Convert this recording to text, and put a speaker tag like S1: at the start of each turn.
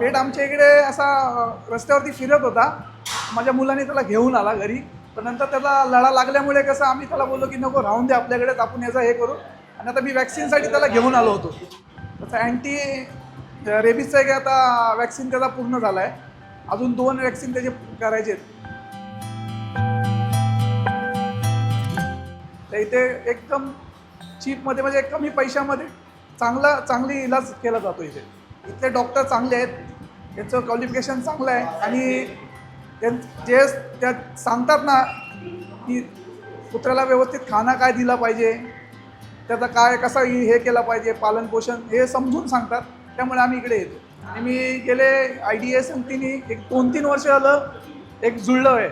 S1: पेट आमच्या इकडे असा रस्त्यावरती फिरत होता. माझ्या मुलाने त्याला घेऊन आला घरी, पण नंतर त्याला लढा लागल्यामुळे कसं आम्ही त्याला बोललो की नको राहून दे आपल्याकडेच, आपण याचा हे करू. आणि आता मी वॅक्सिनसाठी त्याला घेऊन आलो होतो. त्याचा अँटी रेबीजचा एक आता वॅक्सिन त्याचा पूर्ण झाला आहे, अजून 2 वॅक्सिन त्याचे करायचे आहेत. तर इथे एकदम चीपमध्ये म्हणजे कमी पैशामध्ये चांगली इलाज केला जातो. इथले डॉक्टर चांगले आहेत, त्यांचं क्वालिफिकेशन चांगलं आहे आणि जे त्या सांगतात ना की कुत्र्याला व्यवस्थित खाना काय दिला पाहिजे, त्याचा काय कसा हे केला पाहिजे, पालन पोषण हे समजून सांगतात. त्यामुळे आम्ही इकडे येतो. आणि मी गेले IDS आणि तिने 2-3 वर्ष झालं एक जुळलं आहे.